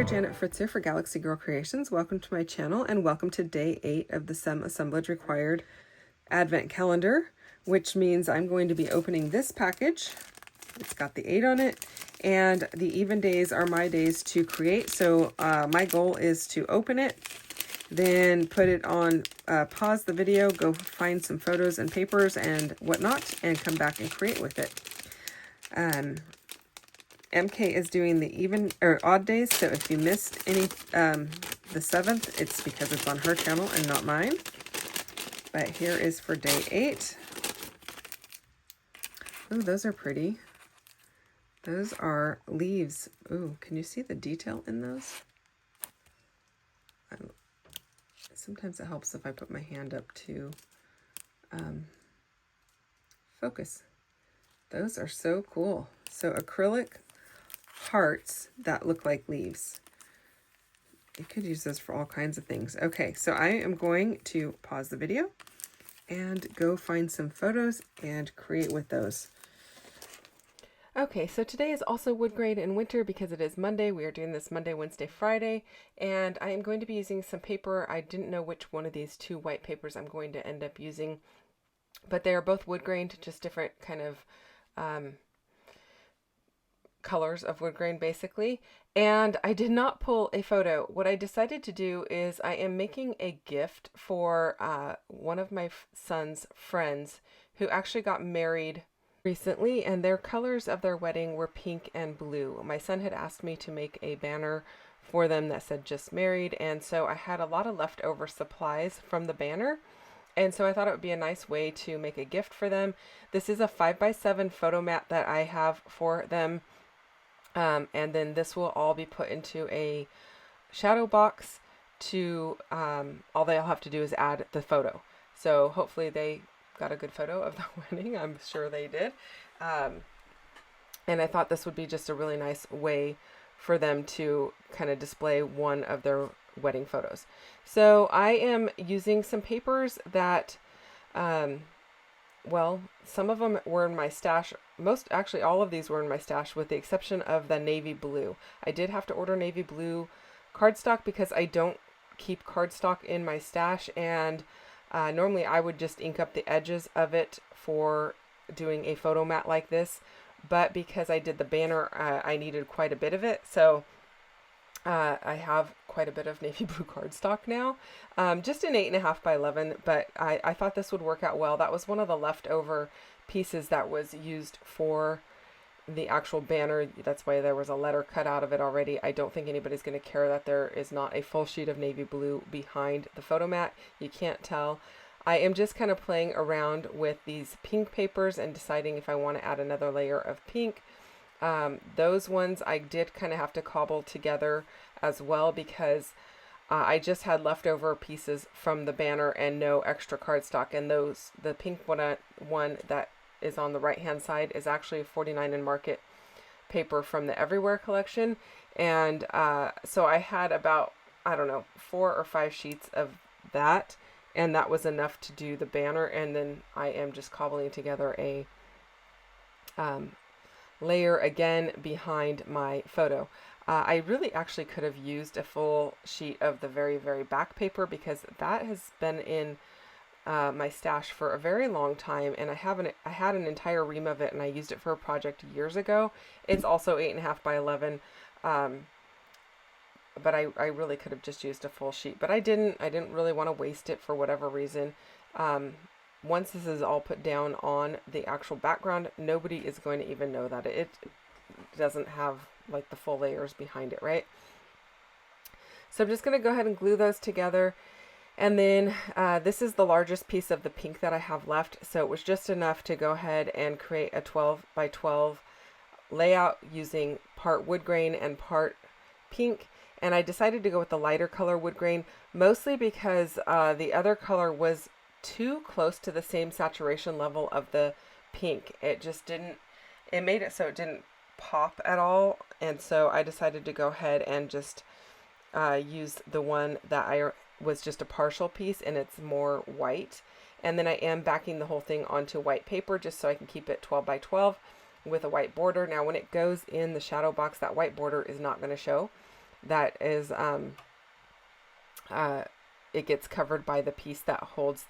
Janet Fritzer for Galaxy Girl Creations. Welcome to my channel and welcome to day 8 of the Some Assemblage Required Advent Calendar, which means I'm going to be opening this package. It's got the 8 on it, and the even days are my days to create. So my goal is to open it, then put it on, pause the video, go find some photos and papers and whatnot, and come back and create with it. MK is doing the even or odd days, so if you missed any the 7th, it's because it's on her channel and not mine. But here is for day 8. Oh, those are pretty. Those are leaves. Ooh, can you see the detail in those? Sometimes it helps if I put my hand up to focus. Those are so cool. So acrylic hearts that look like leaves. You could use those for all kinds of things. Okay, so I am going to pause the video and go find some photos and create with those. Okay, so today is also Woodgrain and Winter because it is Monday. We are doing this Monday, Wednesday, Friday, and I am going to be using some paper. I didn't know which one of these 2 white papers I'm going to end up using, but they are both wood grained, just different kind of colors of wood grain basically. And I did not pull a photo. What I decided to do is I am making a gift for one of my son's friends who actually got married recently, and their colors of their wedding were pink and blue. My son had asked me to make a banner for them that said just married, and so I had a lot of leftover supplies from the banner. And so I thought it would be a nice way to make a gift for them. This is a 5x7 photo mat that I have for them. And then this will all be put into a shadow box to, all they'll have to do is add the photo. So hopefully they got a good photo of the wedding. I'm sure they did. And I thought this would be just a really nice way for them to kind of display one of their wedding photos. So I am using some papers that, well, some of them were in my stash. Actually all of these were in my stash with the exception of the navy blue. I did have to order navy blue cardstock because I don't keep cardstock in my stash, and normally I would just ink up the edges of it for doing a photo mat like this. But because I did the banner, I needed quite a bit of it. So I have quite a bit of navy blue cardstock now, just an 8.5 by 11, but I thought this would work out well. That was one of the leftover pieces that was used for the actual banner. That's why there was a letter cut out of it already. I don't think anybody's going to care that there is not a full sheet of navy blue behind the photo mat. You can't tell. I am just kind of playing around with these pink papers and deciding if I want to add another layer of pink. Those ones I did kind of have to cobble together as well because I just had leftover pieces from the banner and no extra cardstock. And the pink one that is on the right hand side is actually a 49 and Market paper from the Everywhere collection. And so I had about, I don't know, 4 or 5 sheets of that, and that was enough to do the banner. And then I am just cobbling together a layer again behind my photo. I really actually could have used a full sheet of the very, very back paper because that has been in my stash for a very long time, and I had an entire ream of it, and I used it for a project years ago. It's also 8.5 by 11, but I really could have just used a full sheet, but I didn't really want to waste it for whatever reason. Once this is all put down on the actual background, nobody is going to even know that it doesn't have like the full layers behind it, right? So I'm just going to go ahead and glue those together. And then this is the largest piece of the pink that I have left. So it was just enough to go ahead and create a 12 by 12 layout using part wood grain and part pink. And I decided to go with the lighter color wood grain, mostly because the other color was too close to the same saturation level of the pink. It just didn't, it made it so it didn't pop at all. And so I decided to go ahead and just use the one that I was just a partial piece, and it's more white. And then I am backing the whole thing onto white paper just so I can keep it 12 by 12 with a white border. Now when it goes in the shadow box, that white border is not going to show. that is, it gets covered by the piece that holds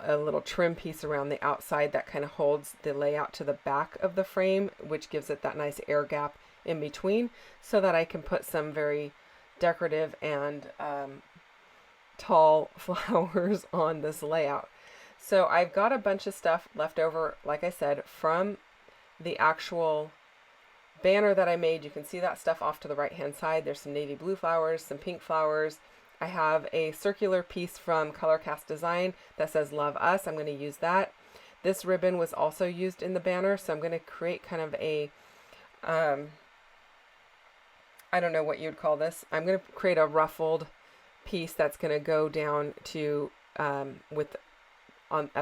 a little trim piece around the outside that kind of holds the layout to the back of the frame, which gives it that nice air gap in between, so that I can put some very decorative and tall flowers on this layout. So I've got a bunch of stuff left over, like I said, from the actual banner that I made. You can see that stuff off to the right hand side. There's some navy blue flowers, some pink flowers. I have a circular piece from Colorcast Design that says Love Us. I'm going to use that. This ribbon was also used in the banner, so I'm going to create kind of a, I don't know what you'd call this. I'm going to create a ruffled piece that's going to go down to at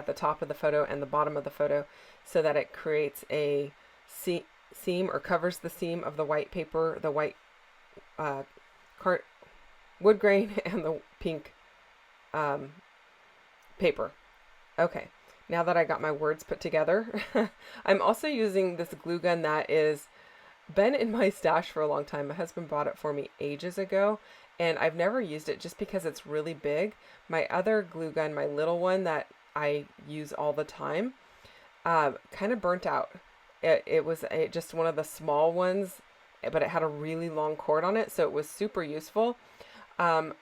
the top of the photo and the bottom of the photo, so that it creates a seam, or covers the seam of the white paper, the white wood grain, and the pink paper. Okay, now that I got my words put together, I'm also using this glue gun that is been in my stash for a long time. My husband bought it for me ages ago, and I've never used it just because it's really big. My other glue gun, my little one that I use all the time, kind of burnt out. It was just one of the small ones, but it had a really long cord on it, so it was super useful. I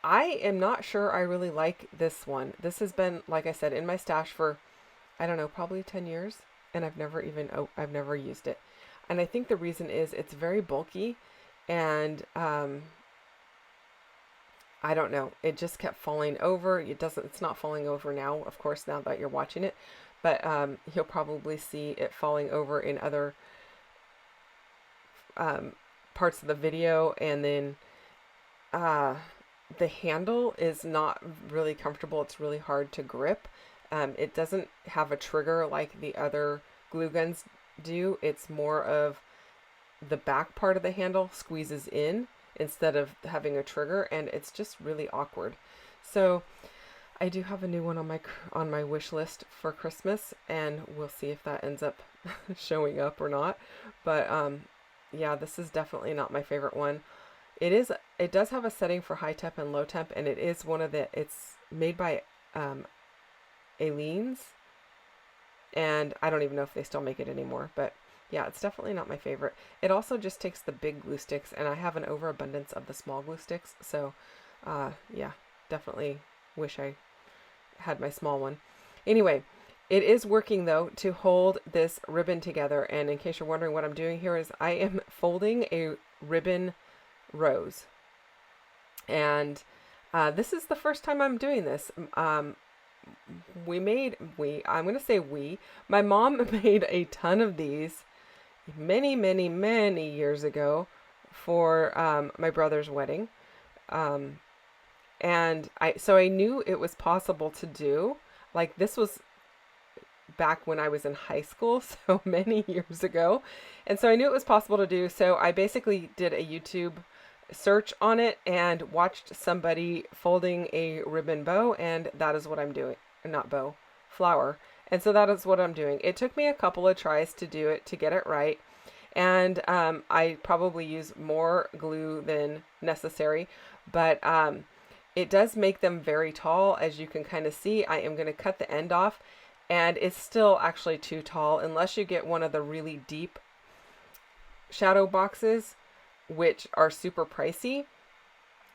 am not sure I really like this one. This has been, like I said, in my stash for, I don't know, probably 10 years, and I've never used it. And I think the reason is it's very bulky, and I don't know, it just kept falling over. It's not falling over now, of course, now that you're watching it, but you'll probably see it falling over in other parts of the video. And then the handle is not really comfortable. It's really hard to grip. It doesn't have a trigger like the other glue guns do. It's more of the back part of the handle squeezes in instead of having a trigger, and it's just really awkward. So I do have a new one on my wish list for Christmas, and we'll see if that ends up showing up or not. But yeah, this is definitely not my favorite one. It does have a setting for high temp and low temp, and it's made by Aleene's, and I don't even know if they still make it anymore, but yeah, it's definitely not my favorite. It also just takes the big glue sticks, and I have an overabundance of the small glue sticks, so yeah, definitely wish I had my small one. Anyway, it is working though to hold this ribbon together, and in case you're wondering what I'm doing here is I am folding a ribbon rose, and this is the first time I'm doing this. I'm going to say my mom made a ton of these many, many, many years ago for my brother's wedding. And I knew it was possible to do. Like, this was back when I was in high school, so many years ago. And so I knew it was possible to do. So I basically did a YouTube search on it and watched somebody folding a ribbon bow, and that is what I'm doing. Not bow, flower. And so that is what I'm doing. It took me a couple of tries to do it, to get it right. And I probably use more glue than necessary, but it does make them very tall. As you can kind of see, I am going to cut the end off, and it's still actually too tall unless you get one of the really deep shadow boxes, which are super pricey.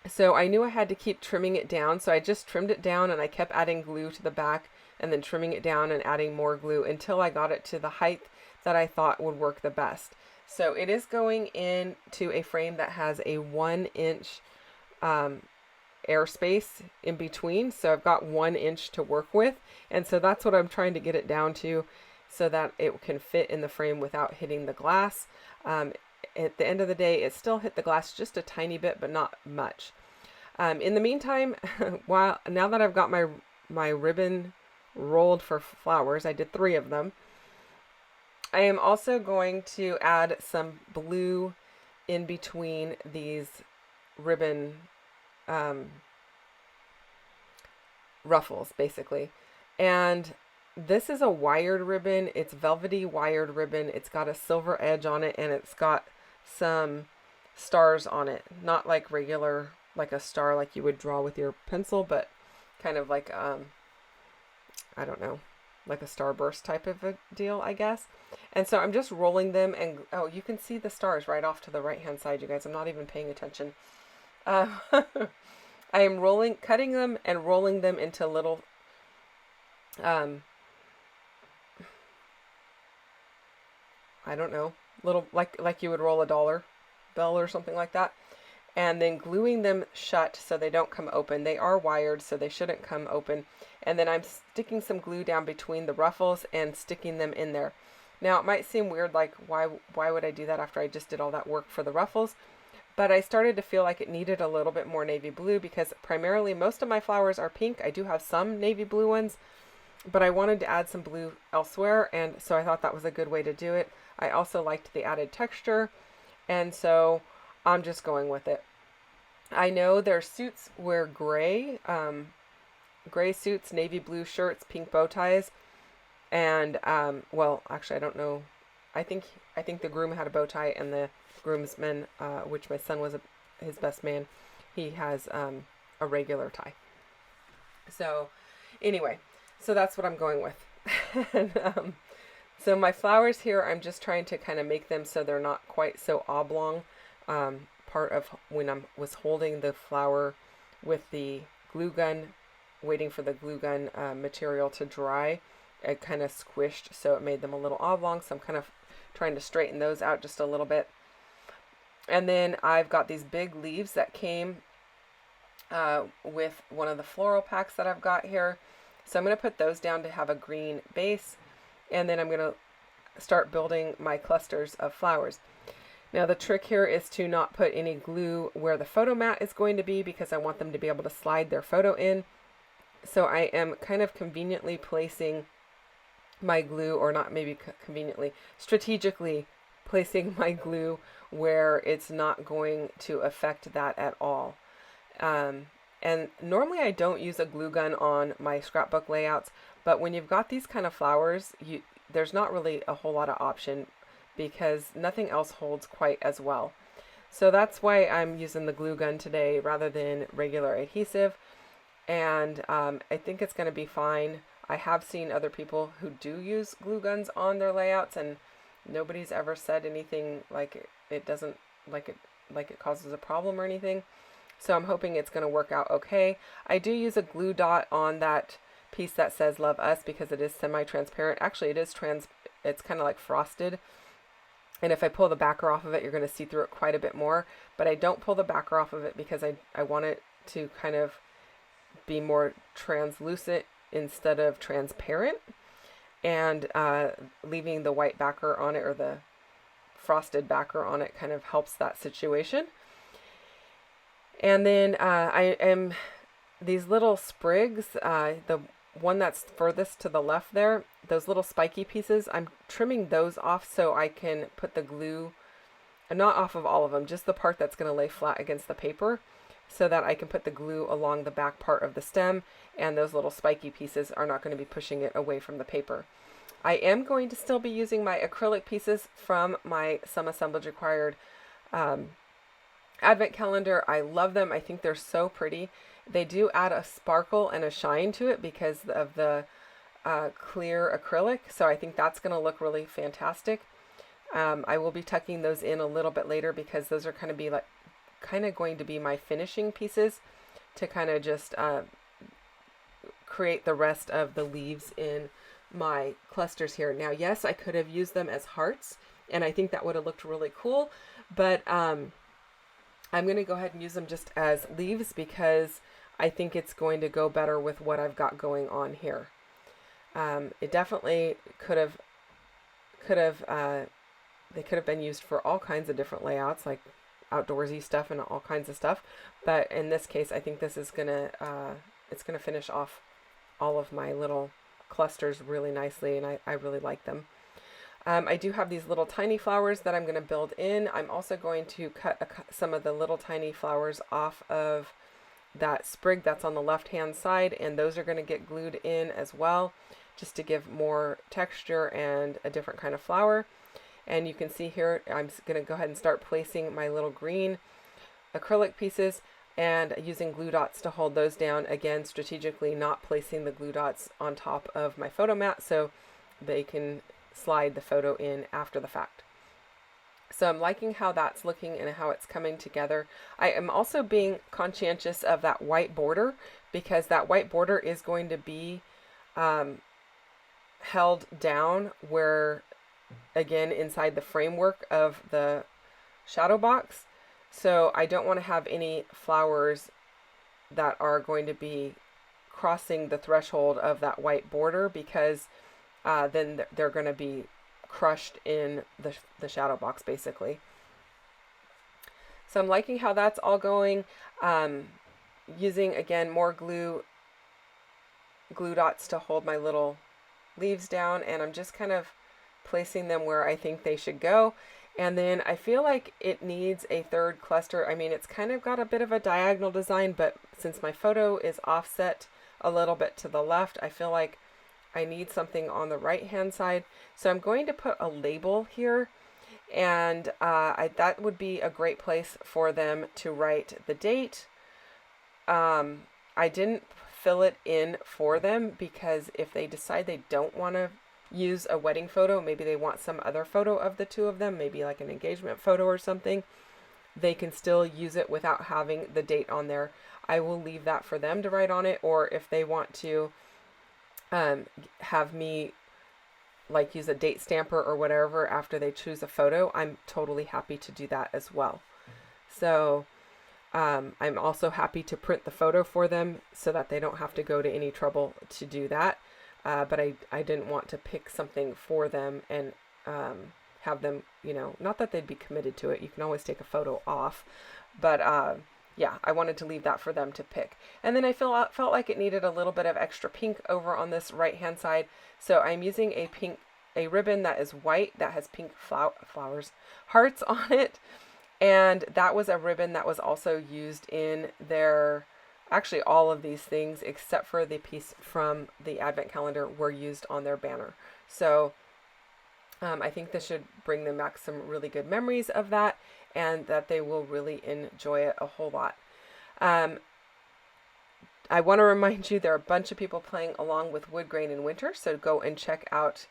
So I knew I had to keep trimming it down. So I just trimmed it down, and I kept adding glue to the back and then trimming it down and adding more glue until I got it to the height that I thought would work the best. So it is going into a frame that has a 1-inch airspace in between. So I've got 1 inch to work with. And so that's what I'm trying to get it down to, so that it can fit in the frame without hitting the glass. At the end of the day, it still hit the glass just a tiny bit, but not much. In the meantime, now that I've got my ribbon rolled for flowers, I did 3 of them. I am also going to add some blue in between these ribbon ruffles, basically. And this is a wired ribbon. It's velvety wired ribbon. It's got a silver edge on it, and it's got some stars on it. Not like regular, like a star like you would draw with your pencil, but kind of like, I don't know, like a starburst type of a deal, I guess. And so I'm just rolling them, and oh, you can see the stars right off to the right hand side, you guys. I'm not even paying attention. I am cutting them and rolling them into little, I don't know, little, like you would roll a dollar bill or something like that. And then gluing them shut so they don't come open. They are wired, so they shouldn't come open. And then I'm sticking some glue down between the ruffles and sticking them in there. Now, it might seem weird, like, why would I do that after I just did all that work for the ruffles? But I started to feel like it needed a little bit more navy blue, because primarily most of my flowers are pink. I do have some navy blue ones, but I wanted to add some blue elsewhere, and so I thought that was a good way to do it. I also liked the added texture, and so I'm just going with it. I know their suits wear gray, gray suits, navy blue shirts, pink bow ties, and well, actually, I don't know. I think the groom had a bow tie, and the groomsman, which my son was his best man, he has a regular tie. So anyway, so that's what I'm going with. And, so my flowers here, I'm just trying to kind of make them so they're not quite so oblong. Part of when I was holding the flower with the glue gun, waiting for the glue gun material to dry, it kind of squished, so it made them a little oblong. So I'm kind of trying to straighten those out just a little bit. And then I've got these big leaves that came with one of the floral packs that I've got here. So I'm going to put those down to have a green base. And then I'm going to start building my clusters of flowers. Now the trick here is to not put any glue where the photo mat is going to be, because I want them to be able to slide their photo in. So I am kind of conveniently placing my glue, or not maybe conveniently, strategically placing my glue where it's not going to affect that at all. And normally I don't use a glue gun on my scrapbook layouts, but when you've got these kind of flowers, there's not really a whole lot of option, because nothing else holds quite as well. So that's why I'm using the glue gun today rather than regular adhesive. And I think it's going to be fine. I have seen other people who do use glue guns on their layouts, and nobody's ever said anything like it doesn't, like it causes a problem or anything. So I'm hoping it's going to work out okay. I do use a glue dot on that piece that says Love Us, because it is semi-transparent. Actually, it is it's kind of like frosted. And if I pull the backer off of it, you're going to see through it quite a bit more. But I don't pull the backer off of it because I want it to kind of be more translucent instead of transparent. And leaving the white backer on it, or the frosted backer on it, kind of helps that situation. And then I am these little sprigs, the one that's furthest to the left there, those little spiky pieces, I'm trimming those off so I can put the glue, not off of all of them, just the part that's going to lay flat against the paper, so that I can put the glue along the back part of the stem, and those little spiky pieces are not going to be pushing it away from the paper. I am going to still be using my acrylic pieces from my Some Assemblage Required advent calendar. I love them. I think they're so pretty. They do add a sparkle and a shine to it because of the clear acrylic, so I think that's going to look really fantastic. I will be tucking those in a little bit later, because those are kind of going to be my finishing pieces to kind of just create the rest of the leaves in my clusters here. Now, yes, I could have used them as hearts, and I think that would have looked really cool, but I'm going to go ahead and use them just as leaves, because I think it's going to go better with what I've got going on here. It definitely could have they could have been used for all kinds of different layouts, like outdoorsy stuff and all kinds of stuff. But in this case, I think this is gonna it's gonna finish off all of my little clusters really nicely, and I really like them. I do have these little tiny flowers that I'm going to build in. I'm also going to cut some of the little tiny flowers off of that sprig that's on the left hand side, and those are going to get glued in as well, just to give more texture and a different kind of flower. And you can see here, I'm going to go ahead and start placing my little green acrylic pieces and using glue dots to hold those down. Again, strategically not placing the glue dots on top of my photo mat so they can slide the photo in after the fact. So I'm liking how that's looking and how it's coming together. I am also being conscientious of that white border, because that white border is going to be held down where, again, inside the framework of the shadow box. So I don't want to have any flowers that are going to be crossing the threshold of that white border, because then they're going to be crushed in the shadow box basically. So I'm liking how that's all going. Using again more glue dots to hold my little leaves down, and I'm just kind of placing them where I think they should go. And then I feel like it needs a third cluster. I mean, it's kind of got a bit of a diagonal design, but since my photo is offset a little bit to the left, I feel like I need something on the right hand side. So I'm going to put a label here, and that would be a great place for them to write the date. I didn't fill it in for them because if they decide they don't want to use a wedding photo, maybe they want some other photo of the two of them, maybe like an engagement photo or something, they can still use it without having the date on there. I will leave that for them to write on it, or if they want to have me like use a date stamper or whatever after they choose a photo, I'm totally happy to do that as well. So I'm also happy to print the photo for them so that they don't have to go to any trouble to do that. But I didn't want to pick something for them and have them, you know, not that they'd be committed to it. You can always take a photo off. But yeah, I wanted to leave that for them to pick. And then I felt like it needed a little bit of extra pink over on this right-hand side. So I'm using a ribbon that is white that has pink flowers, hearts on it. And that was a ribbon that was also used in their, actually all of these things except for the piece from the advent calendar were used on their banner. So I think this should bring them back some really good memories of that, and that they will really enjoy it a whole lot. I want to remind you there are a bunch of people playing along with Woodgrain and Winter, so go and check out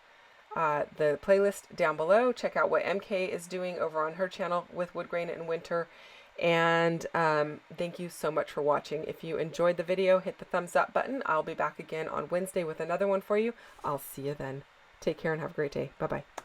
the playlist down below. Check out what MK is doing over on her channel with Woodgrain and Winter. And thank you so much for watching. If you enjoyed the video, hit the thumbs up button. I'll be back again on Wednesday with another one for you. I'll see you then. Take care and have a great day. Bye-bye.